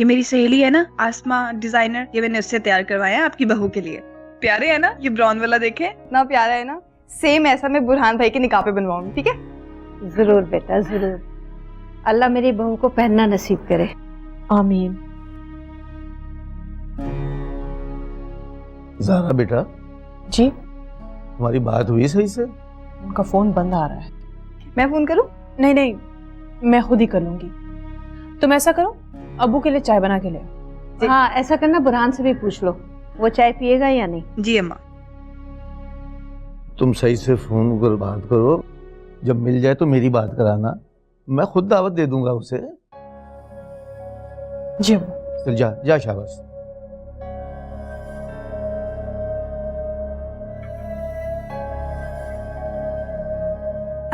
ये मेरी सहेली है ना आसमा डिजाइनर, ये मैंने उससे तैयार करवाया है आपकी बहू के लिए। प्यारे है ना, ये ब्राउन वाला देखे इतना प्यारा है ना, सेम ऐसा मैं बुरहान भाई के निकाह पे बनवाऊंगी। ठीक है, जरूर बेटा जरूर। अल्लाह मेरी बहू को पहनना नसीब करे। आमीन। ज़ारा बेटा, जी, तुम्हारी बात हुई सही से? उनका फोन बंद आ रहा है। मैं फोन करूं? नहीं नहीं, मैं खुद ही कर लूंगी। तुम ऐसा करो, अब्बू के लिए चाय बना के ले आओ। हाँ ऐसा करना, बुरहान से भी पूछ लो वो चाय पिएगा या नहीं। जी अम्मा। तुम सही से फोन पर बात करो, जब मिल जाए तो मेरी बात कराना, मैं खुद दावत दे दूंगा उसे। जी अब्बू। चल जा जा, शाबाश।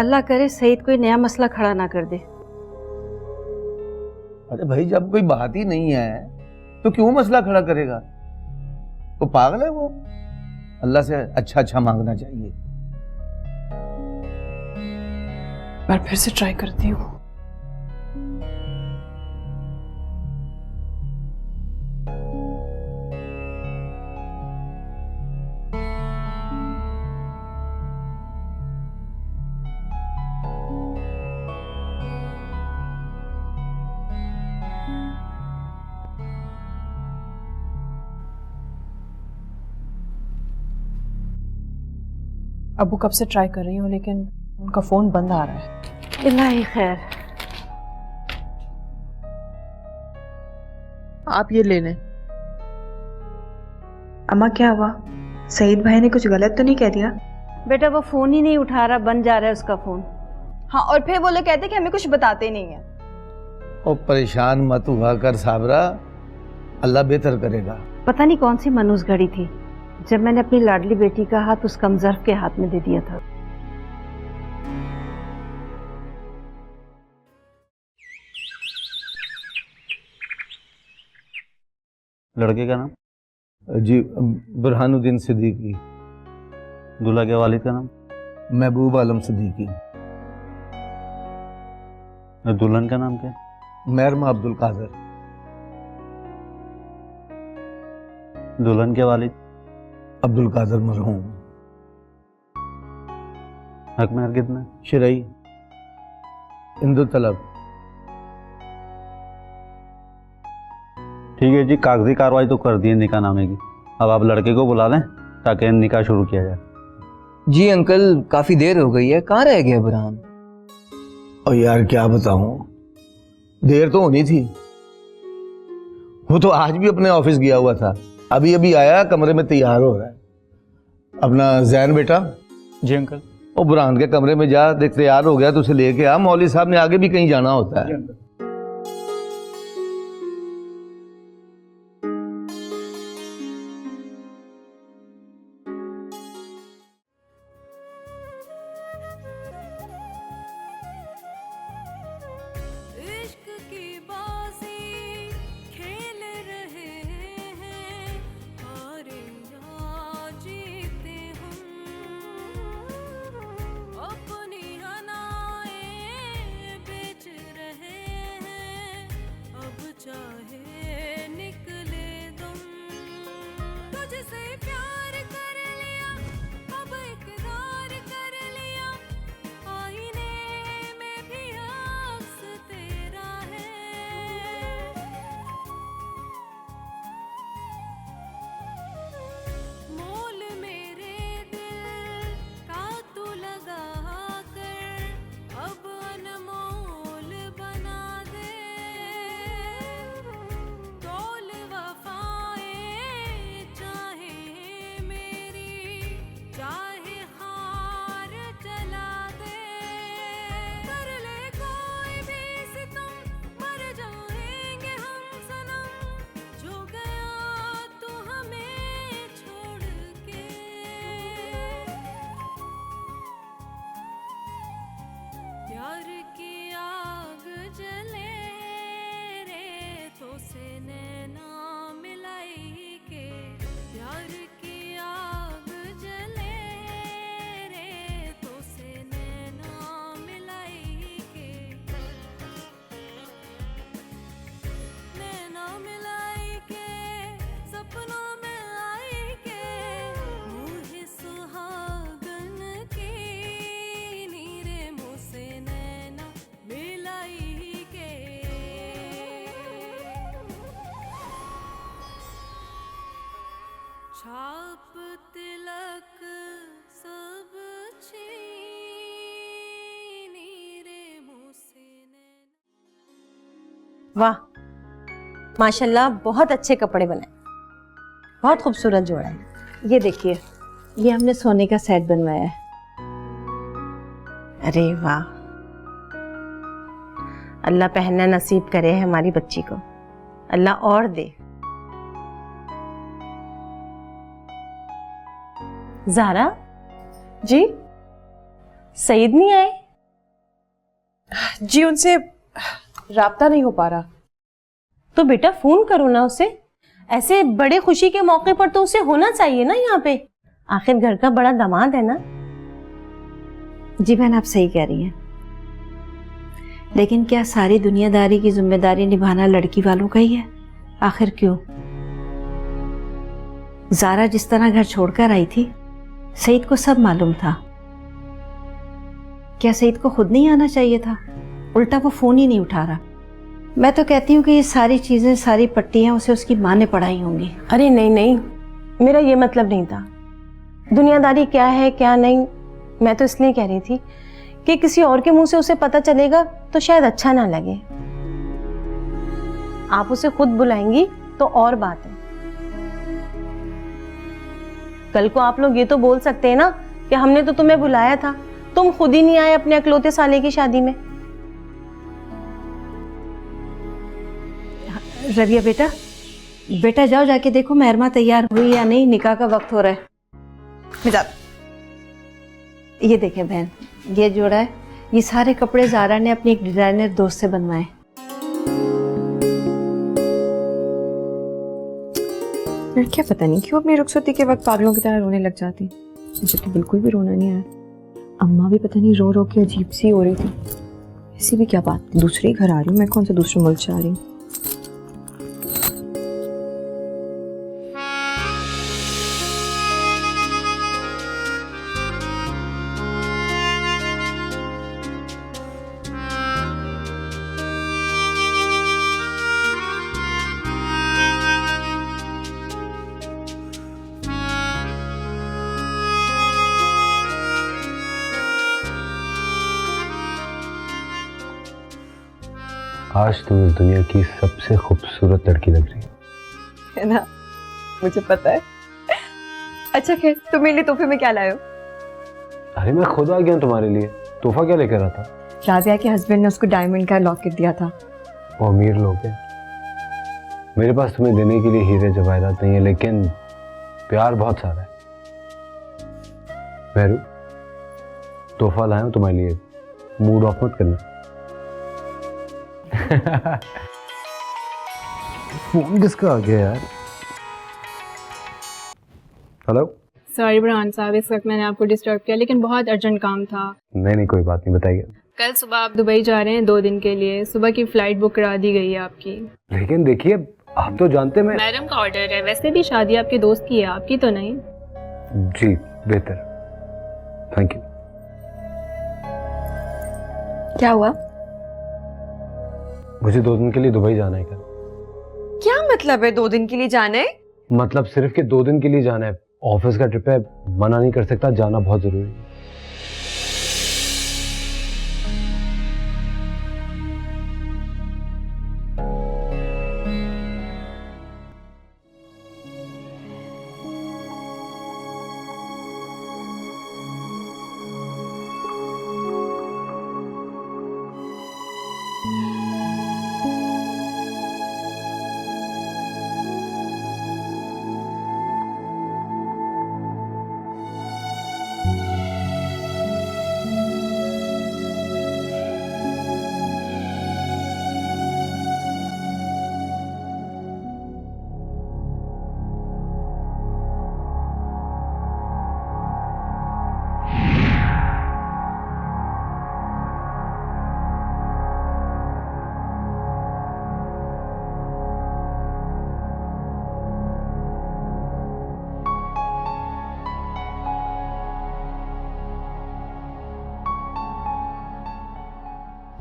अल्लाह करे सईद कोई नया मसला खड़ा ना कर दे। अरे भाई, जब कोई बात ही नहीं है तो क्यों मसला खड़ा करेगा? तो पागल है वो। अल्लाह से अच्छा अच्छा मांगना चाहिए। मैं फिर से ट्राई करती हूँ। अब्बू कब से ट्राई कर रही हूँ लेकिन उनका फोन बंद आ रहा है। इलाही खैर। आप ये ले लें। अम्मा क्या हुआ? सईद भाई ने कुछ गलत तो नहीं कह दिया? बेटा वो फोन ही नहीं उठा रहा, बंद जा रहा है उसका फोन। हाँ, और फिर वो लोग कहते हैं कि हमें कुछ बताते ही नहीं है। और परेशान मत हुआ कर साबरा, अल्लाह बेहतर करेगा। पता नहीं कौन सी मनूस घड़ी थी जब मैंने अपनी लाडली बेटी का हाथ उस कमजर्फ के हाथ में दे दिया था। लड़के का नाम? जी, बुरहानुद्दीन सिद्दीकी। दूल्हा के वालिद का नाम? महबूब आलम सिद्दीकी। दुल्हन का नाम क्या? महरमा अब्दुल कादर। दुल्हन के वालिद? अब्दुल कादर मरहूम। हक महर कितना? शरई इंदु तलब। ठीक है जी, कागजी कार्रवाई तो कर दी है निकाह नामे की। अब आप लड़के को बुला लें ताकि निकाह शुरू किया जाए। जी अंकल, काफी देर हो गई है, कहाँ रह गया बुरहान? और यार क्या बताऊं, देर तो होनी थी। वो तो आज भी अपने ऑफिस गया हुआ था, अभी अभी आया, कमरे में तैयार हो रहा है। अपना जैन बेटा। जी अंकल। वो बुरहान के कमरे में जा, देख तैयार हो गया तो उसे लेके आ, मौलवी साहब ने आगे भी कहीं जाना होता है। वाह, माशाल्लाह, बहुत अच्छे कपड़े बनाए, बहुत खूबसूरत जोड़ा है। ये देखिए, ये हमने सोने का सेट बनवाया है। अरे वाह, अल्लाह पहनना नसीब करे हमारी बच्ची को, अल्लाह और दे। ज़ारा जी सईद नहीं आए? जी, उनसे राब्ता नहीं हो पा रहा। तो बेटा फोन करो ना उसे, ऐसे बड़े खुशी के मौके पर तो उसे होना चाहिए ना यहाँ पे, आखिर घर का बड़ा दामाद है ना। जी बहन, आप सही कह रही हैं, लेकिन क्या सारी दुनियादारी की जिम्मेदारी निभाना लड़की वालों का ही है? आखिर क्यों? ज़ारा जिस तरह घर छोड़कर आई थी, सईद को सब मालूम था। क्या सईद को खुद नहीं आना चाहिए था? उल्टा वो फोन ही नहीं उठा रहा। मैं तो कहती हूँ कि ये सारी चीजें, सारी पट्टियां उसे उसकी माँ ने पढ़ाई होंगी। अरे नहीं नहीं, मेरा ये मतलब नहीं था। दुनियादारी क्या है क्या नहीं, मैं तो इसलिए कह रही थी कि किसी और के मुंह से उसे पता चलेगा तो शायद अच्छा ना लगे। आप उसे खुद बुलाएंगी तो और बात है। कल को आप लोग ये तो बोल सकते हैं ना कि हमने तो तुम्हें बुलाया था, तुम खुद ही नहीं आए अपने अकलौते साले की शादी में। रबिया बेटा, बेटा जाओ जाके देखो महरमा तैयार हुई या नहीं, निकाह का वक्त हो रहा है। ये देखें बहन, ये जोड़ा है, ये सारे कपड़े ज़ारा ने अपनी एक डिजाइनर दोस्त से बनवाए। लड़कियां पता नहीं क्यों अपनी रुखसती के वक्त पागलों की तरह रोने लग जाती। मुझे तो बिल्कुल भी रोना नहीं आया। अम्मा भी पता नहीं रो रो के अजीब सी हो रही थी। ऐसी भी क्या बात, दूसरे ही घर आ रही हूँ मैं, कौन सा दूसरे मुल्क से आ रही हूँ। आज तुम इस दुनिया की सबसे खूबसूरत लड़की लग रही है ना, मुझे पता है। अच्छा खैर, तुम मेरे लिए तोहफे में क्या लाए हो? अरे मैं खुद आ गया हूं तुम्हारे लिए। तोहफा क्या लेकर आता? राबिया के हस्बैंड ने उसको डायमंड का लॉकेट दिया था। वो अमीर लोग हैं। मेरे पास तुम्हें देने के लिए हीरे जवाहरात नहीं है, लेकिन प्यार बहुत सारा है। मेहरू, तोहफा लाया हूं तुम्हारे लिए, मूड ऑफ मत करना। फोन किसका आ गया यार? हेलो। सॉरी बुरहान साहब, इस वक्त मैंने आपको डिस्टर्ब किया, लेकिन बहुत अर्जेंट काम था। नहीं कोई बात नहीं, बताइए। कल सुबह आप दुबई जा रहे हैं 2 दिन के लिए, सुबह की फ्लाइट बुक करा दी गई है आपकी। लेकिन देखिए, आप तो जानते मैं। मैडम का ऑर्डर है, वैसे भी शादी आपके दोस्त की है, आपकी तो नहीं। जी बेहतर, थैंक यू। क्या हुआ? मुझे 2 दिन के लिए दुबई जाना है। क्या मतलब है 2 दिन के लिए जाना है? मतलब सिर्फ के 2 दिन के लिए जाना है। ऑफिस का ट्रिप है, मना नहीं कर सकता, जाना बहुत जरूरी है।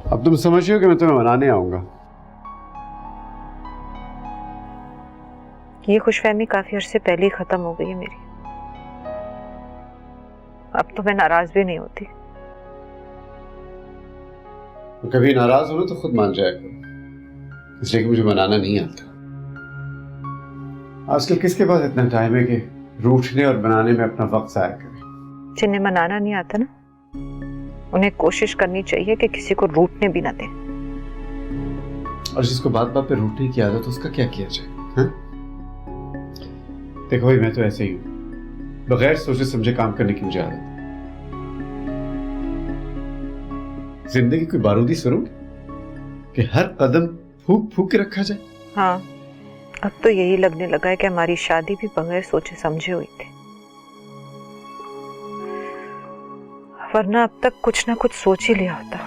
अब तुम समझ रही हो कि मैं तुम्हें मनाने आऊंगा। ये खुशफहमी काफी अर्से पहले ही खत्म हो गई है मेरी। अब तो मैं नाराज भी नहीं होती। तो कभी नाराज हो ना तो खुद मान जाया करो, इसलिए कि मुझे बनाना नहीं आता। आजकल किसके पास इतना टाइम है कि रूठने और बनाने में अपना वक्त जाया करे। जिन्हें मनाना नहीं आता ना, उन्हें कोशिश करनी चाहिए कि किसी को रूठने भी ना दें। और जिसको बात बात पे रूठने की आदत, उसका क्या किया जाए? हाँ? देखो भाई, मैं तो ऐसे ही हूँ, बगैर सोचे समझे काम करने की मुझे आदत है। जिंदगी कोई बारूदी सुरूंग कि हर कदम फूक फूक के रखा जाए। हाँ, अब तो यही लगने लगा है कि हमारी शादी भी बगैर सोचे समझे हुई थी, वरना अब तक कुछ ना कुछ सोच ही लिया होता।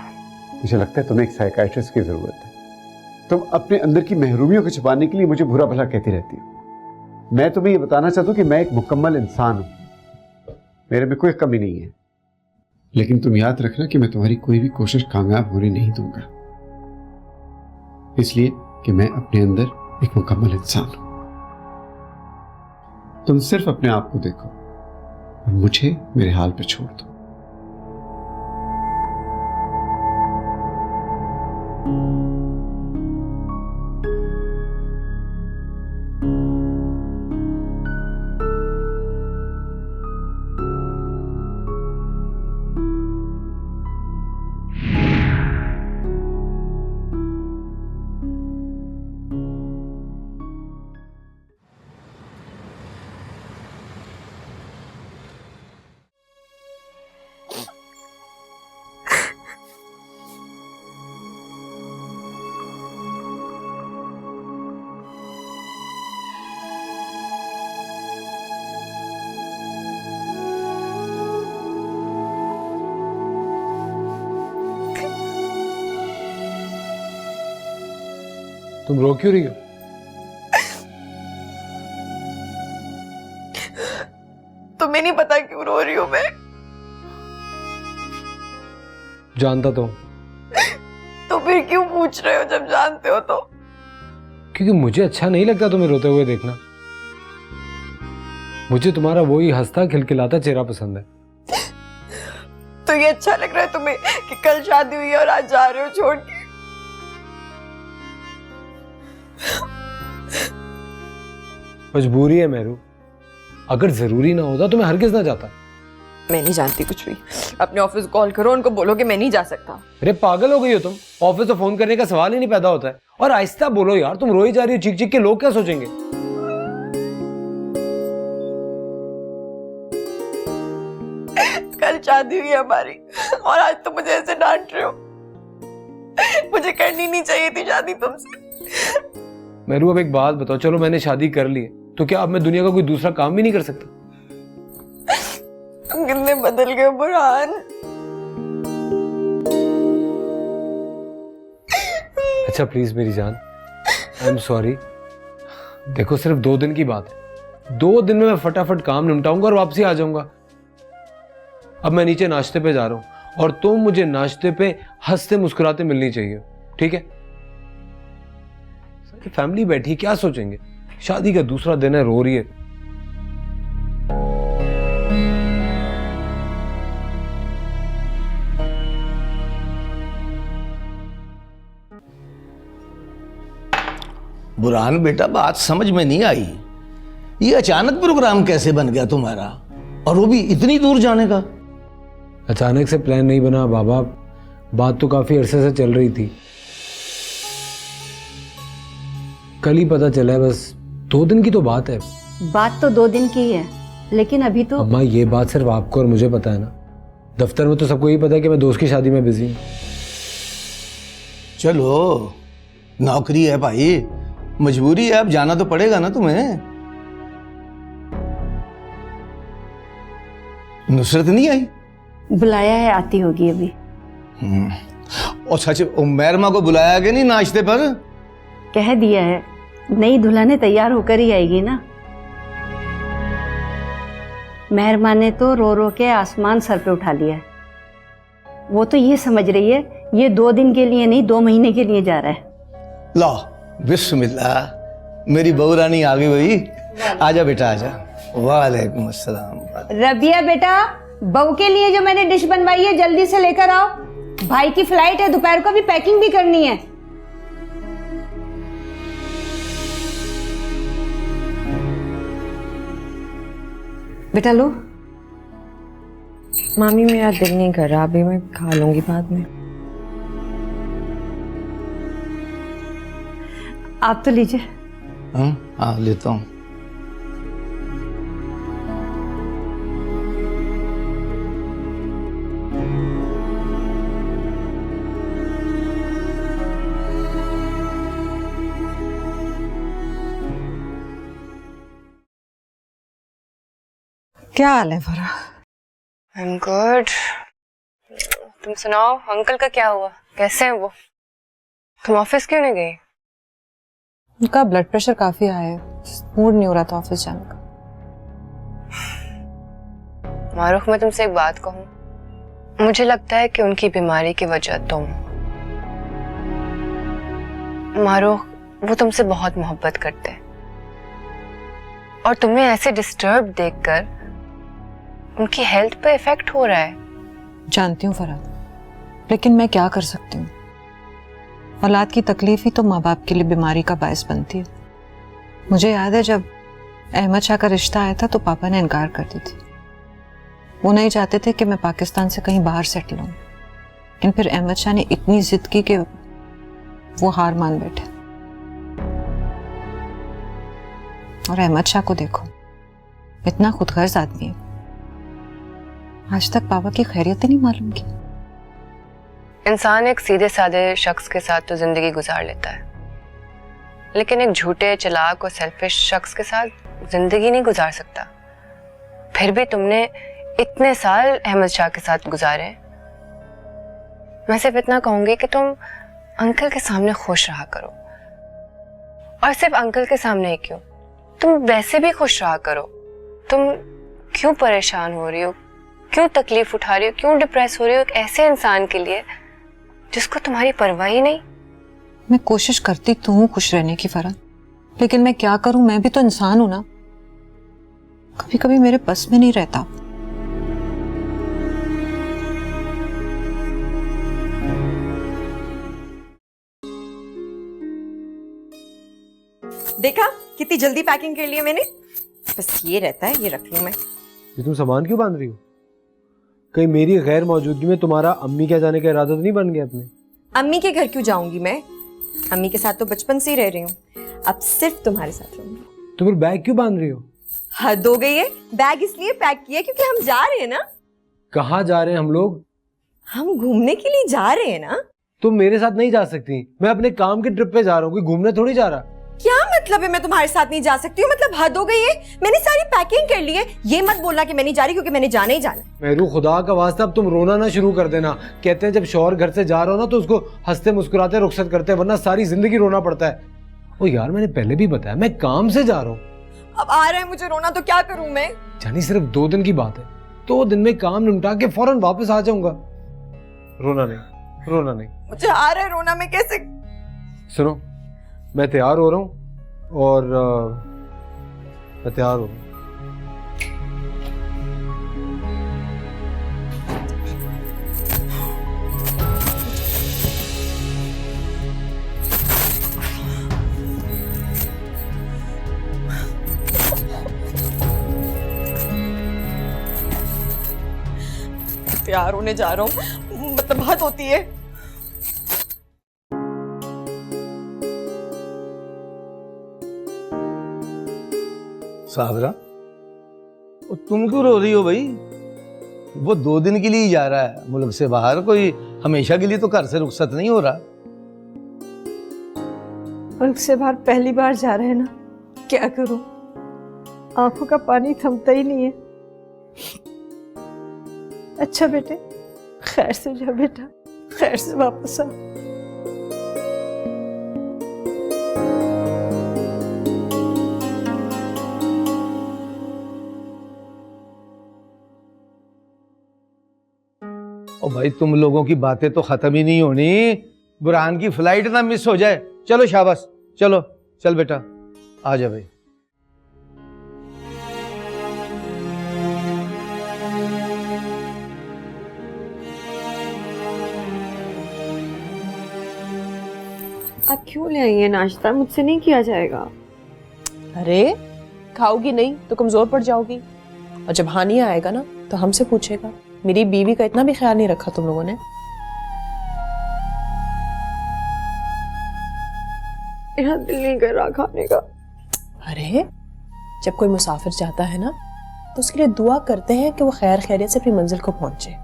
मुझे लगता है तुम्हें एक साइकाइट्रिस्ट की जरूरत है। तुम अपने अंदर की महरूमियों को छुपाने के लिए मुझे बुरा भला कहती रहती हो। मैं तुम्हें यह बताना चाहता हूं कि मैं एक मुकम्मल इंसान हूं, मेरे में कोई कमी नहीं है। लेकिन तुम याद रखना कि मैं तुम्हारी कोई भी कोशिश कामयाब होने नहीं दूंगा, इसलिए कि मैं अपने अंदर एक मुकम्मल इंसान हूं। तुम सिर्फ अपने आप को देखो और मुझे मेरे हाल पे छोड़ दो। तुम रो क्यों रही हो? तुम्हें नहीं पता क्यों रो रही हूँ मैं? जानता तो, तो फिर क्यों पूछ रहे हो जब जानते हो तो? क्योंकि मुझे अच्छा नहीं लगता तुम्हें रोते हुए देखना। मुझे तुम्हारा वही हंसता खिलखिलाता चेहरा पसंद है। तो ये अच्छा लग रहा है तुम्हें कि कल शादी हुई है और आज जा रहे हो छोड़ के? मजबूरी है मेरू, अगर जरूरी ना होता तो मैं हरगिज ना जाता। मैं नहीं जानती कुछ भी। अपने ऑफिस कॉल करो, उनको बोलो कि मैं नहीं जा सकता। अरे पागल हो गई हो तुम? ऑफिस से फोन करने का सवाल ही नहीं पैदा होता है। और आहिस्ता बोलो यार, तुम रोई जा रही हो चीख चीख के, लोग क्या सोचेंगे? कल शादी हुई है हमारी और आज तो मुझे ऐसे डांट रहे हो। मुझे करनी नहीं चाहिए थी शादी तुमसे। मेरू अब एक बात बताओ, चलो मैंने शादी कर ली है, तो क्या अब मैं दुनिया का कोई दूसरा काम भी नहीं कर सकता? तुम कितने बदल गए बुरहान। अच्छा प्लीज मेरी जान, आई एम सॉरी। देखो सिर्फ 2 दिन की बात है, 2 दिन में मैं फटाफट काम निपटाऊंगा और वापसी आ जाऊंगा। अब मैं नीचे नाश्ते पे जा रहा हूं और तुम मुझे नाश्ते पे हंसते मुस्कुराते मिलनी चाहिए, ठीक है? फैमिली बैठी, क्या सोचेंगे? शादी का दूसरा दिन है, रो रही है। बुरहान बेटा, बात समझ में नहीं आई, ये अचानक प्रोग्राम कैसे बन गया तुम्हारा, और वो भी इतनी दूर जाने का? अचानक से प्लान नहीं बना बाबा, बात तो काफी अरसे से चल रही थी, कल ही पता चला है। बस 2 दिन की तो बात है। बात तो 2 दिन की है, लेकिन अभी तो अम्मा ये बात सिर्फ आपको और मुझे पता है ना, दफ्तर में तो सबको यही पता है कि मैं दोस्त की शादी में बिजी हूँ। चलो नौकरी है भाई, मजबूरी है, अब जाना तो पड़ेगा ना तुम्हें। नुसरत नहीं आई? बुलाया है, आती होगी अभी। और सच मैरमा को बुलाया कि नहीं नाश्ते पर? कह दिया है, नई दुल्हने तैयार होकर ही आएगी ना। मेहरमा ने तो रो रो के आसमान सर पे उठा लिया है। वो तो ये समझ रही है ये 2 दिन के लिए नहीं 2 महीने के लिए जा रहा है। लो बिस्मिल्लाह, मेरी बहू रानी आ गई भाई। आजा बेटा आजा। वालेकुम अस्सलाम। रबिया बेटा, बहू के लिए जो मैंने डिश बनवाई है जल्दी से लेकर आओ, भाई की फ्लाइट है, दोपहर को भी पैकिंग भी करनी है। बेटा लो। मामी मेरा दिल नहीं कर रहा, अभी मैं खा लूंगी बाद में। आप तो लीजिए। हाँ लेता हूँ। क्या हाल है फरा? I am good. तुम सुनाओ, अंकल का क्या हुआ? कैसे हैं वो? तुम ऑफिस क्यों नहीं गई? उनका ब्लड प्रेशर काफी हाई है, मूड नहीं हो रहा था ऑफिस जाने का। मारूख, मैं तुमसे एक बात कहूँ, मुझे लगता है कि उनकी बीमारी की वजह तुम। मारूख, वो तुमसे बहुत मोहब्बत करते हैं और तुम्हें ऐसे डिस्टर्ब देखकर उनकी हेल्थ पे इफेक्ट हो रहा है। जानती हूँ फराद, लेकिन मैं क्या कर सकती हूँ? औलाद की तकलीफ ही तो माँ बाप के लिए बीमारी का बायस बनती है। मुझे याद है जब अहमद शाह का रिश्ता आया था तो पापा ने इनकार कर दी थी। वो नहीं चाहते थे कि मैं पाकिस्तान से कहीं बाहर सेटल हूँ, लेकिन फिर अहमद शाह ने इतनी जिद की कि वो हार मान बैठे। और अहमद शाह को देखो, इतना खुदगर्ज आदमी है, आज तक पापा की खैरियत ही नहीं मालूम की। इंसान एक सीधे साधे शख्स के साथ तो जिंदगी गुजार लेता है, लेकिन एक झूठे, चालाक और सेल्फिश शख्स के साथ जिंदगी नहीं गुजार सकता। फिर भी तुमने इतने साल अहमद शाह के साथ गुजारे। मैं सिर्फ इतना कहूंगी कि तुम अंकल के सामने खुश रहा करो, और सिर्फ अंकल के सामने ही क्यों, तुम वैसे भी खुश रहा करो। तुम क्यों परेशान हो रही हो, क्यों तकलीफ उठा रही हो, क्यों डिप्रेस हो रही हो एक ऐसे इंसान के लिए जिसको तुम्हारी परवाह ही नहीं? मैं कोशिश करती तो हूँ खुश रहने की फरा, लेकिन मैं क्या करूं, मैं भी तो इंसान हूं ना। कभी कभी मेरे बस में नहीं रहता। देखा कितनी जल्दी पैकिंग कर लिया मैंने। बस ये रहता है, ये रख लूं मैं। ये तुम सामान क्यों बांध रही हो? कहीं मेरी गैर मौजूदगी में तुम्हारा अम्मी क्या जाने का इरादा तो नहीं बन गया अपने? अम्मी के घर क्यों जाऊंगी मैं? अम्मी के साथ तो बचपन से ही रह रही हूँ, अब सिर्फ तुम्हारे साथ रहूंगी। तो फिर बैग क्यों बांध रही हो? हद हो गई है। बैग इसलिए पैक किया क्योंकि हम जा रहे हैं ना। कहाँ जा रहे हैं हम लोग? हम घूमने के लिए जा रहे हैं ना। तुम मेरे साथ नहीं जा सकती, मैं अपने काम के ट्रिप पे जा रहा हूँ, कोई घूमने थोड़ी जा रहा। क्या मतलब है मैं तुम्हारे साथ नहीं जा सकती हूँ? मतलब हद हो गई है। मैंने सारी पैकिंग कर ली है, ये मत बोलना कि मैं नहीं जा रही, क्योंकि मैंने जाना ही जाना है। मेरू, खुदा का वास्ता अब तुम रोना ना शुरू कर देना। कहते हैं जब शौहर घर से जा रहा हो ना तो उसको हंसते मुस्कुराते रुखसत करते हैं, वरना सारी जिंदगी रोना पड़ता है। ओ यार, मैंने पहले भी बताया मैं काम से जा रहा हूँ। अब आ रहा है मुझे रोना, तो क्या करूं मैं? जानी सिर्फ 2 दिन की बात है, 2 दिन में काम निपटा के फौरन वापस आ जाऊंगा। रोना नहीं, रोना नहीं। मुझे आ रहा है रोना, मैं कैसे? सुनो, मैं तैयार हो रहा हूँ और मैं तैयार हूँ। तैयार होने जा रहा हूँ, मतलब हद होती है। साबरा, तुम क्यों रो रही हो भाई? वो 2 दिन के लिए ही जा रहा है मुल्क से बाहर, कोई हमेशा के लिए तो घर से रुखसत नहीं हो रहा। मुल्क से बाहर पहली बार जा रहे हैं ना, क्या करूं, आंखों का पानी थमता ही नहीं है। अच्छा बेटे, खैर से जा बेटा, खैर से वापस आ। ओ भाई, तुम लोगों की बातें तो खत्म ही नहीं होनी। बुरहान की फ्लाइट ना मिस हो जाए। चलो शाबाश, चलो चल बेटा, आ जा भाई। आप क्यों ले आई है नाश्ता? मुझसे नहीं किया जाएगा। अरे खाओगी नहीं तो कमजोर पड़ जाओगी, और जब हानिया आएगा ना तो हमसे पूछेगा, मेरी बीवी का इतना भी ख्याल नहीं रखा तुम लोगों ने। मेरा दिल नहीं कर रहा खाने का। अरे जब कोई मुसाफिर जाता है ना तो उसके लिए दुआ करते हैं कि वो खैर खैरियत से अपनी मंजिल को पहुंचे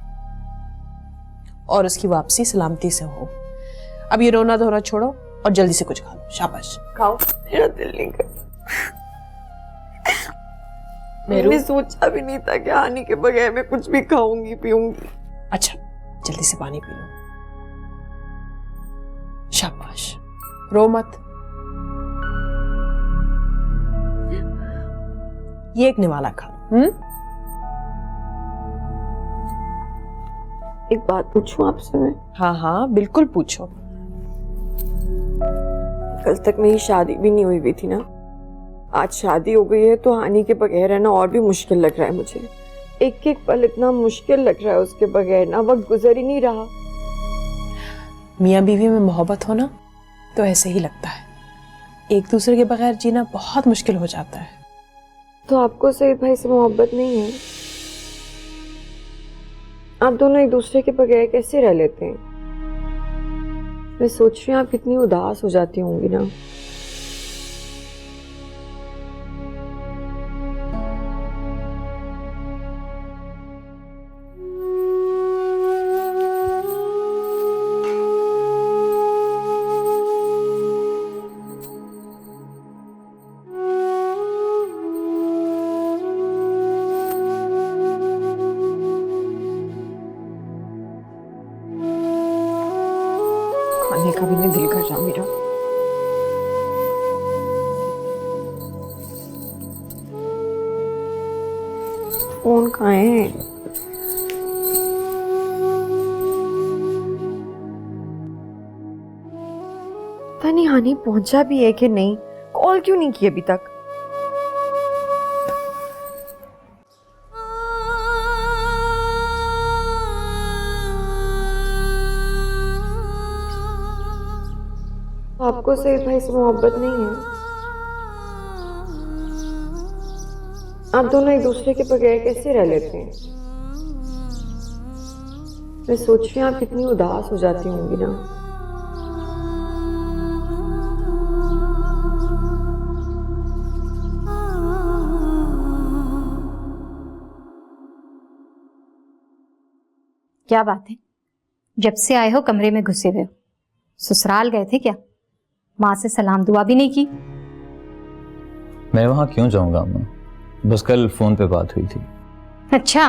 और उसकी वापसी सलामती से हो। अब ये रोना धोना छोड़ो और जल्दी से कुछ खा लो। शाबाश खाओ, मेरा दिल नहीं कर। मैंने सोचा भी नहीं था कि आने के बगैर मैं कुछ भी खाऊंगी पीऊंगी। अच्छा जल्दी से पानी पी लो। शाबाश, रो मत। ये एक निवाला खा। एक बात पूछूं आपसे मैं? हाँ हाँ बिल्कुल पूछो। कल तक मेरी शादी भी नहीं हुई थी ना, आज शादी हो गई है तो हानि के बगैर रहना और भी मुश्किल लग रहा है मुझे। एक एक पल इतना मुश्किल लग रहा है उसके बगैर ना, वक्त गुजर ही नहीं रहा। मियाँ बीवी में मोहब्बत हो ना तो ऐसे ही लगता है, एक दूसरे के बगैर जीना बहुत मुश्किल हो जाता है। तो आपको सईद भाई से मोहब्बत नहीं है? आप दोनों एक दूसरे के बगैर कैसे रह लेते हैं? मैं सोच रही हूँ आप कितनी उदास हो जाती होंगी ना। खाने का भी नहीं दिल कर रहा मेरा। फोन कहाँ है? पता नहीं हानि पहुंचा भी है कि नहीं, कॉल क्यों नहीं की अभी तक? आपको सईद भाई से मोहब्बत नहीं है? आप दोनों एक दूसरे के बगैर कैसे रह लेते हैं? मैं सोच रही हूँ आप कितनी उदास हो जाती होंगी ना। क्या बात है, जब से आए हो कमरे में घुसे हुए हो? ससुराल गए थे क्या? माँ से सलाम दुआ भी नहीं की? मैं वहाँ क्यों जाऊंगा अम्मा, बस कल फोन पे बात हुई थी। अच्छा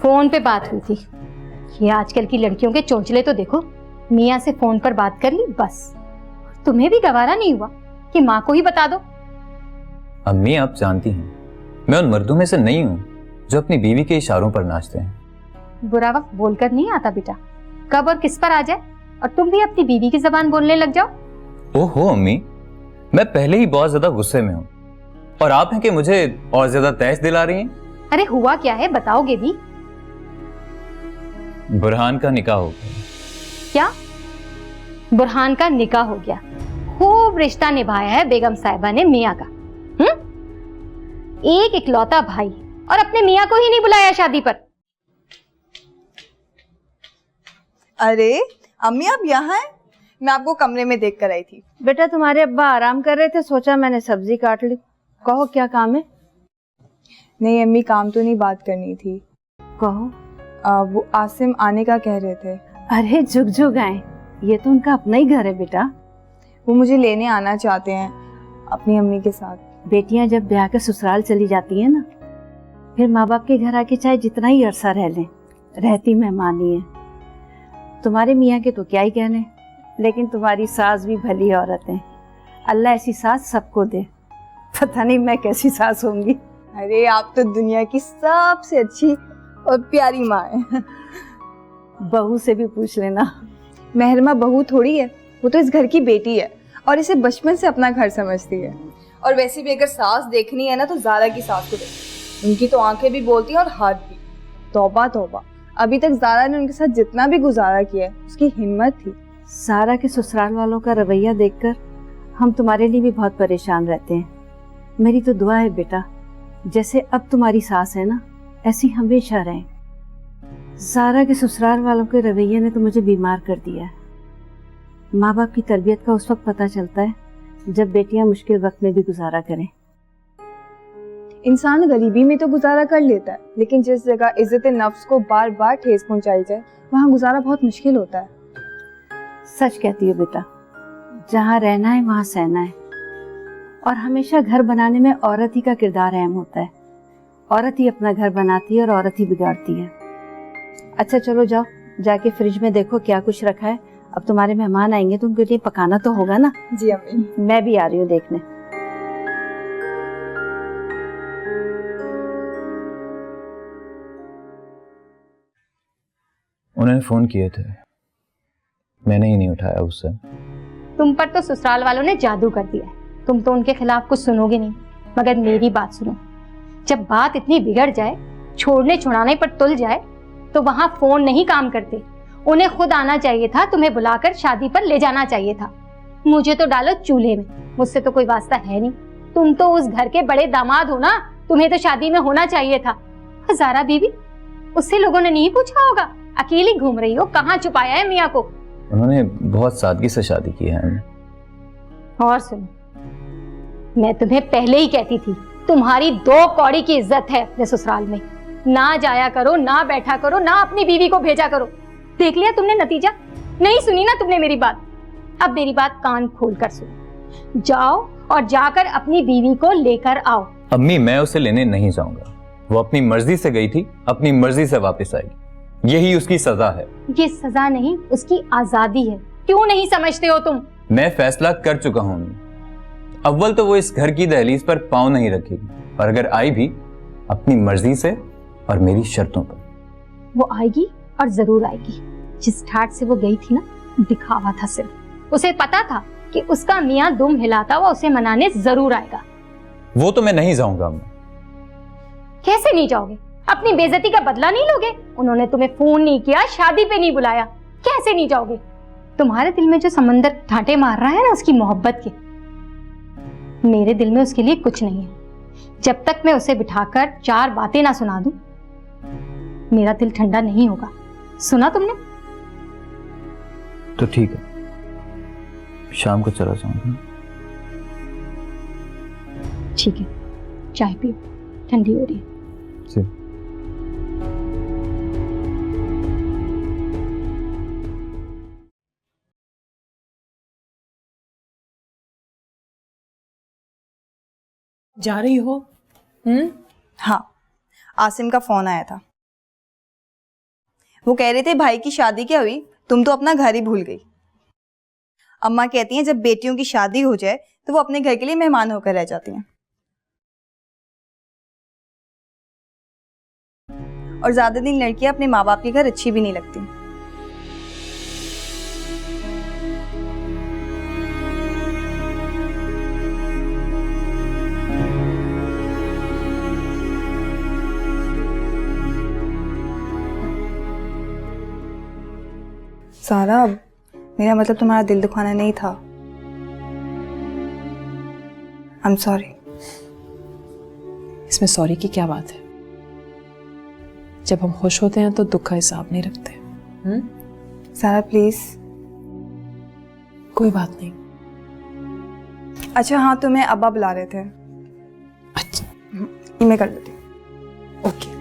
फोन पे बात हुई थी। ये आजकल की लड़कियों के चोंचले तो देखो, मियाँ से फोन पर बात कर ली बस। तुम्हें भी गवारा नहीं हुआ कि माँ को ही बता दो? अम्मी आप जानती हैं मैं उन मर्दों में से नहीं हूँ जो अपनी बीवी के इशारों पर नाचते हैं। बुरा वक्त बोलकर नहीं आता बेटा, कब और किस पर आ जाए और तुम भी अपनी बीवी की जबान बोलने लग जाओ। ओहो अम्मी, मैं पहले ही बहुत ज्यादा गुस्से में हूँ और आप हैं कि मुझे और ज्यादा तैश दिला रही हैं। अरे हुआ क्या है बताओगे भी? बुरहान का निकाह हो गया। क्या? बुरहान का निकाह हो गया? खूब रिश्ता निभाया है बेगम साहिबा ने मियाँ का। एक इकलौता भाई और अपने मियाँ को ही नहीं बुलाया शादी पर। अरे अम्मी आप यहाँ हैं? मैं आपको कमरे में देख कर आई थी। बेटा तुम्हारे अब्बा आराम कर रहे थे, सोचा मैंने सब्जी काट ली। कहो क्या काम है? नहीं अम्मी काम तो नहीं, बात करनी थी। कहो। वो आसिम आने का कह रहे थे। अरे जुग जुग आए, ये तो उनका अपना ही घर है बेटा। वो मुझे लेने आना चाहते हैं अपनी अम्मी के साथ। बेटियां जब ब्याह के ससुराल चली जाती है ना, फिर माँ बाप के घर आके चाहे जितना ही अरसा रह लें, रहती मेहमानी है। तुम्हारे मियाँ के तो क्या ही कहने, लेकिन तुम्हारी सास भी भली औरत है। अल्लाह ऐसी सास सबको दे। पता नहीं मैं कैसी सास होंगी। अरे आप तो दुनिया की सबसे अच्छी और प्यारी माँ है। बहू से भी पूछ लेना। महरमा बहू थोड़ी है, वो तो इस घर की बेटी है और इसे बचपन से अपना घर समझती है। और वैसे भी अगर सास देखनी है ना तो ज़ारा की सास को देखो। उनकी तो आंखें भी बोलती हैं और हाथ भी। तौबा तौबा, अभी तक ज़ारा ने उनके साथ जितना भी गुजारा किया है उसकी हिम्मत थी। सारा के ससुराल वालों का रवैया देखकर हम तुम्हारे लिए भी बहुत परेशान रहते हैं। मेरी तो दुआ है बेटा, जैसे अब तुम्हारी सास है ना, ऐसी हमेशा रहें। ज़ारा के ससुराल वालों के रवैये ने तो मुझे बीमार कर दिया है। माँ बाप की तरबियत का उस वक्त पता चलता है जब बेटियां मुश्किल वक्त में भी गुजारा करें। इंसान गरीबी में तो गुजारा कर लेता है, लेकिन जिस जगह इज्जत नफ्स को बार बार ठेस पहुंचाई जाए वहाँ गुजारा बहुत मुश्किल होता है। सच कहती हो बेटा, जहाँ रहना है वहाँ सहना है। और हमेशा घर बनाने में औरत ही का किरदार अहम होता है। औरत ही अपना घर बनाती है और औरत ही बिगाड़ती है। अच्छा चलो जाओ, जाके फ्रिज में देखो क्या कुछ रखा है। अब तुम्हारे मेहमान आएंगे तो उनके लिए पकाना तो होगा ना। जी अम्मी। मैं भी आ रही हूँ देखने। उन्होंने फोन किए थे, मैंने ही नहीं उठाया उससे। तुम पर तो ससुराल वालों ने जादू कर दिया है। तुम तो उनके खिलाफ कुछ सुनोगे नहीं, मगर मेरी बात सुनो। जब बात इतनी बिगड़ जाए, छोड़ने छुड़ाने पर तुल जाए, तो वहां फोन नहीं काम करते। उन्हें खुद आना चाहिए था, तुम्हें बुलाकर शादी पर ले जाना चाहिए था। मुझे तो डालो चूल्हे में, मुझसे तो कोई वास्ता है नहीं। तुम तो उस घर के बड़े दामाद हो ना, तुम्हें तो शादी में होना चाहिए था। ज़ारा बीबी, उससे लोगों ने नहीं पूछा होगा अकेली घूम रही हो, कहाँ छुपाया है मियाँ को? उन्होंने बहुत सादगी से शादी की है। और सुनो, मैं तुम्हें पहले ही कहती थी तुम्हारी 2 कौड़ी की इज्जत है अपने ससुराल में। ना जाया करो, ना बैठा करो, ना अपनी बीवी को भेजा करो। देख लिया तुमने नतीजा? नहीं सुनी ना तुमने मेरी बात? अब मेरी बात कान खोल कर सुनो। जाओ और जाकर अपनी बीवी को लेकर आओ। अम्मी, मैं उसे लेने नहीं जाऊंगा। वो अपनी मर्जी से गई थी, अपनी मर्जी से वापस आएगी। यही उसकी सजा है। ये सजा नहीं, उसकी आजादी है। क्यों नहीं समझते हो तुम? मैं फैसला कर चुका हूं। अव्वल तो वो इस घर की दहलीज पर पांव नहीं रखेगी, और अगर आई भी अपनी मर्जी से और मेरी शर्तों पर। वो आएगी और जरूर आएगी। जिस ठाट से वो गई थी ना, दिखावा था सिर्फ। उसे पता था कि उसका मियाँ दुम हिलाता हुआ उसे मनाने जरूर आएगा। वो तो मैं नहीं जाऊंगा अम्मी। कैसे नहीं जाओगे? अपनी बेइज्जती का बदला नहीं लोगे? उन्होंने तुम्हें फोन नहीं किया, शादी पे नहीं बुलाया, कैसे नहीं जाओगे? तुम्हारे दिल में जो समंदर ठाटे मार रहा है ना उसकी मोहब्बत के, मेरे दिल में उसके लिए कुछ नहीं है। जब तक मैं उसे बिठाकर 4 बातें ना सुना दूं, मेरा दिल ठंडा नहीं होगा। सुना तुमने? तो ठीक है, शाम को चला जाऊंगा। ठीक है, चाय पियो, ठंडी हो रही है। जा रही हो? हाँ, आसिम का फोन आया था। वो कह रहे थे भाई की शादी क्या हुई, तुम तो अपना घर ही भूल गई। अम्मा कहती हैं जब बेटियों की शादी हो जाए तो वो अपने घर के लिए मेहमान होकर रह जाती हैं, और ज्यादा दिन लड़कियां अपने माँ बाप के घर अच्छी भी नहीं लगती। सारा, मेरा मतलब तुम्हारा दिल दुखाना नहीं था। I am sorry. इसमें सॉरी की क्या बात है? जब हम खुश होते हैं तो दुख का हिसाब नहीं रखते। सारा प्लीज। कोई बात नहीं। अच्छा हाँ, तुम्हें अब्बा बुला रहे थे। अच्छा, ये मैं कर लेती हूँ। ओके।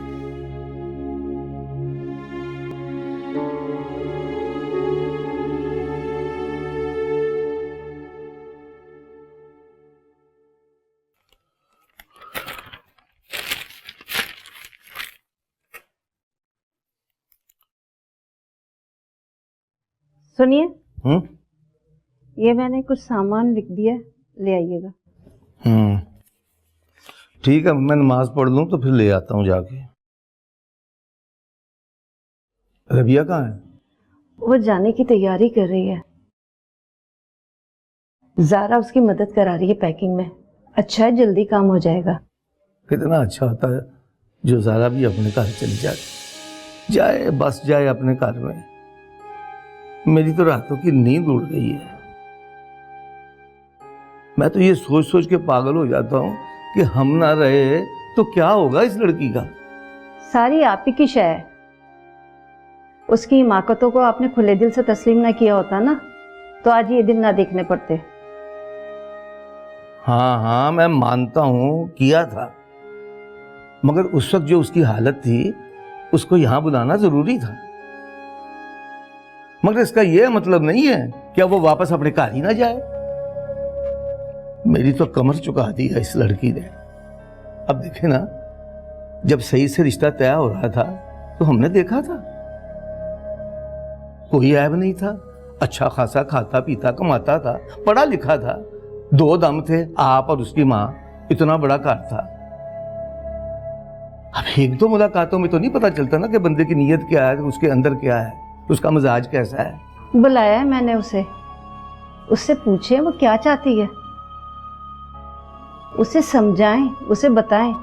सुनिए, ये मैंने कुछ सामान लिख दिया, ले आइएगा। ठीक है, मैं नमाज पढ़ लूं तो फिर ले आता हूँ जाके। रबिया कहाँ है? वो जाने की तैयारी कर रही है। ज़ारा उसकी मदद करा रही है पैकिंग में। अच्छा है, जल्दी काम हो जाएगा। कितना अच्छा होता है जो ज़ारा भी अपने घर चली जाए, बस जाए अपने घर में। मेरी तो रातों की नींद उड़ गई है। मैं तो ये सोच सोच के पागल हो जाता हूँ कि हम ना रहे तो क्या होगा इस लड़की का। सारी आप ही की शय है। उसकी हिमाकतों को आपने खुले दिल से तस्लीम ना किया होता ना, तो आज ये दिन ना देखने पड़ते। हाँ हाँ, मैं मानता हूं किया था, मगर उस वक्त जो उसकी हालत थी उसको यहां बुलाना जरूरी था। मगर इसका यह मतलब नहीं है कि अब वो वापस अपने घर ही ना जाए। मेरी तो कमर चुका दी है इस लड़की ने। अब देखे ना, जब सही से रिश्ता तय हो रहा था तो हमने देखा था कोई ऐब नहीं था, अच्छा खासा खाता पीता कमाता था, पढ़ा लिखा था, 2 दम थे, आप और उसकी माँ, इतना बड़ा घर था। अब 1-2 मुलाकातों में तो नहीं पता चलता ना कि बंदे की नीयत क्या है, उसके अंदर क्या है, उसका मिजाज कैसा है। बुलाया है मैंने उसे, उससे पूछे वो क्या चाहती है, उसे समझाएं, उसे बताएं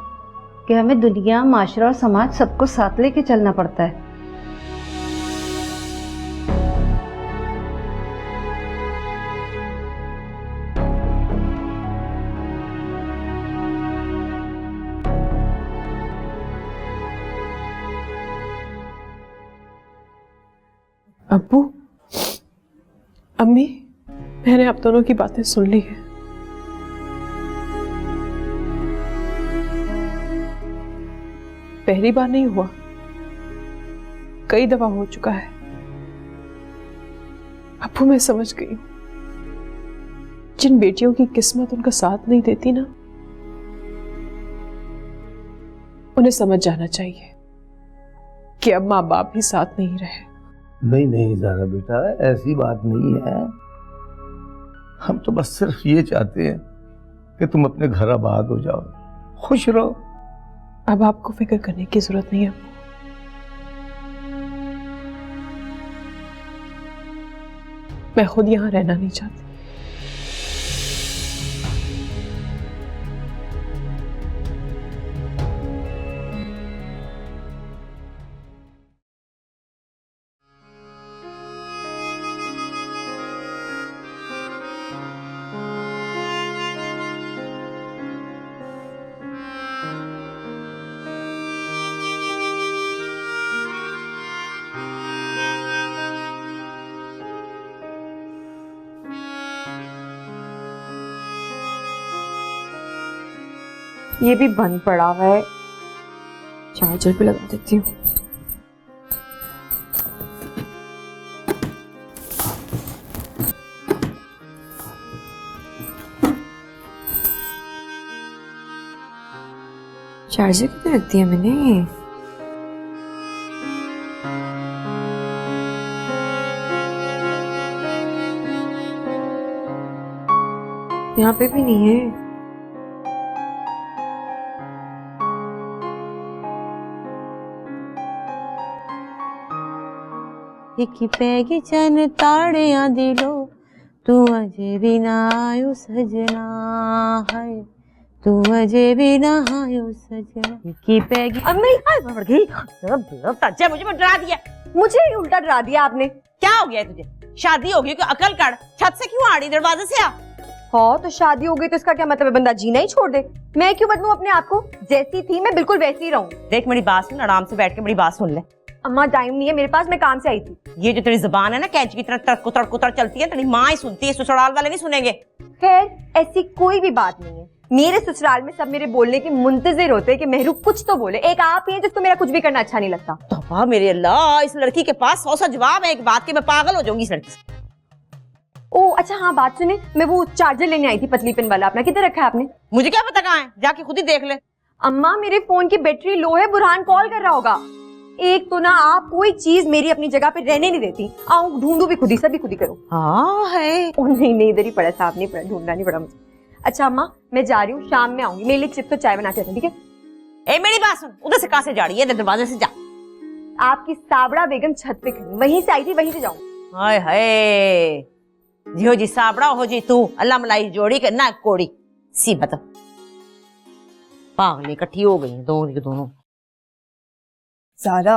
कि हमें दुनिया, माशरा और समाज सबको साथ लेके चलना पड़ता है। अब्बू, अम्मी, मैंने आप दोनों की बातें सुन ली है। पहली बार नहीं हुआ, कई दफा हो चुका है। अब्बू, मैं समझ गई हूं, जिन बेटियों की किस्मत उनका साथ नहीं देती ना, उन्हें समझ जाना चाहिए कि अब माँ बाप भी साथ नहीं रहे। नहीं नहीं ज़ारा बेटा, ऐसी बात नहीं है। हम तो बस सिर्फ ये चाहते हैं कि तुम अपने घर आबाद हो जाओ, खुश रहो। अब आपको फिक्र करने की जरूरत नहीं है। मैं खुद यहां रहना नहीं चाहती। ये भी बंद पड़ा हुआ है, चार्जर भी लगा देती हूँ। चार्जर कितने रख दिया मैंने? यहाँ पे भी नहीं है। पैगी चन ताड़ियां दिलो, तू अजे भी ना आयो सजना, है तू अजे भी ना आयो सजना की पैगी। अम्मी बढ़ गई, तज्जा मुझे डरा दिया। मुझे ही उल्टा डरा दिया आपने। क्या हो गया है तुझे? शादी हो गई कि अकल कर, छत से क्यों आ रही, दरवाजे से आ। हाँ तो शादी हो गई तो इसका क्या मतलब है, बंदा जीना ही छोड़ दे। मैं क्यों बदलूं अपने आप को, जैसी थी मैं बिल्कुल वैसी ही रहूं। देख मेरी बात सुन, आराम से बैठ के मेरी बात सुन ले। अम्मा टाइम नहीं है मेरे पास, मैं काम से आई थी। ये जो तेरी जुबान है ना कैंची की तरह तड़कुतर कुतर चलती है, तेरी माँ ही सुनती है, ससुराल वाले नहीं सुनेंगे। खैर ऐसी कोई भी बात नहीं है, मेरे ससुराल में सब मेरे बोलने के मुंतजिर होते हैं कि मेहरू कुछ तो बोले। एक आप ही हैं जिसको मेरा कुछ भी करना अच्छा नहीं लगता। तौबा मेरे अल्लाह, इस लड़की के पास 100 जवाब है एक बात के, मैं पागल हो जाऊंगी इस लड़की से। ओ अच्छा हाँ बात सुने, मैं वो चार्जर लेने आई थी पतली पिन वाला, अपना किधर रखा है आपने? मुझे क्या पता कहाँ है, जाके खुद ही देख ले। अम्मा मेरे फोन की बैटरी लो है, बुरहान कॉल कर रहा होगा। एक तो ना आप कोई चीज मेरी अपनी जगह पे रहने नहीं देती, आऊं ढूंढू भी खुद ही, सभी खुद ही करो। हाँ है। ओ नहीं इधर ही पड़ा, साफ नहीं पड़ा, ढूंढना नहीं पड़ा मुझे। अच्छा अम्मा मैं जा रही हूँ, शाम में आऊंगी, मेरे लिए चिप्स तो चाय बना के रखना, ठीक है? ए मेरी बात सुन, उधर से कहाँ से जा रही है, दरवाजे से जा। आपकी साबड़ा बेगम छत पे खड़ी, वहीं से आई थी, वहीं से जाऊँ। हाय हाय, जियो जी साबड़ा हो जी तू, अल्लाह मलाई जोड़ी के ना कोड़ी सी बता। पागल इकट्ठी हो गई दोनों की दोनों। ज़ारा,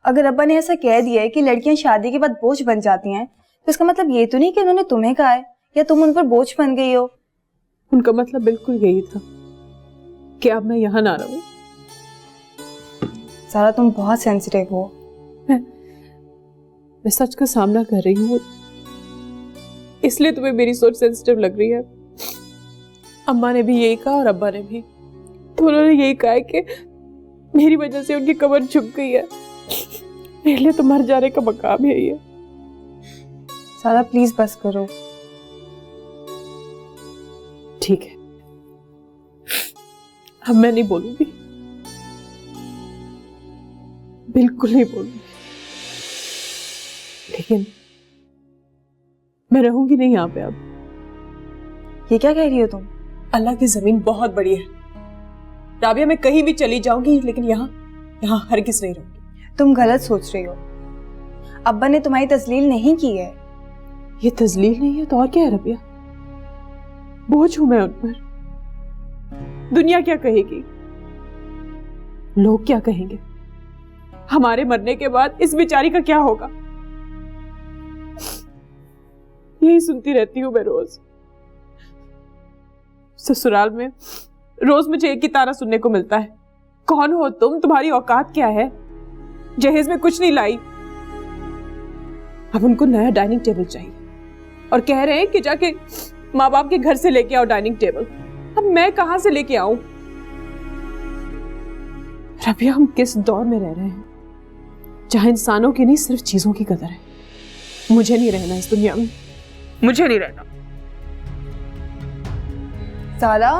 अगर अब्बा ने ऐसा कह दिया है कि लड़कियां शादी के बाद बोझ बन जाती हैं, तो इसका मतलब ये तो नहीं कि उन्होंने तुम्हें कहा है या तुम उन पर बोझ बन गई हो। उनका मतलब बिल्कुल यही था कि अब मैं यहाँ ना रहूं। सारा तुम बहुत सेंसिटिव हो। मैं सच का सामना कर रही हूँ, इसलिए तुम्हें मेरी सोच सेंसिटिव लग रही है। अम्मा ने भी यही कहा और अब्बा ने भी, तो उन्होंने यही कहा है कि मेरी वजह से उनकी कमर झुक गई है। मेरे लिए तो मर जाने का मकाम है ये। सारा प्लीज बस करो। ठीक है, अब मैं नहीं बोलूंगी, बिल्कुल नहीं बोलूंगी, लेकिन मैं रहूंगी नहीं यहाँ पे अब। ये क्या कह रही हो तुम? अल्लाह की जमीन बहुत बड़ी है राबिया, मैं कहीं भी चली जाऊंगी, लेकिन यहाँ हरगिज नहीं रहूंगी। तुम गलत सोच रही हो। अब्बा ने तुम्हारी तस्लील नहीं की है। ये तस्लील नहीं है तो और क्या है रबिया? बोझ हूं मैं उन पर। दुनिया क्या कहेगी, लोग क्या कहेंगे, हमारे मरने के बाद इस बेचारी का क्या होगा? यही सुनती रहती हूं मैं रोज। ससुराल में रोज मुझे एक ही ताना सुनने को मिलता है, कौन हो तुम, तुम्हारी औकात क्या है, जहेज में कुछ नहीं लाई। अब उनको नया डाइनिंग टेबल चाहिए और कह रहे हैं कि जाके माँ बाप के घर से लेके आओ डाइनिंग टेबल। अब मैं कहां से लेके आऊं? रबिया, हम किस दौर में रह रहे हैं जहां इंसानों की नहीं सिर्फ चीजों की कदर है। मुझे नहीं रहना इस दुनिया में, मुझे नहीं रहना। सारा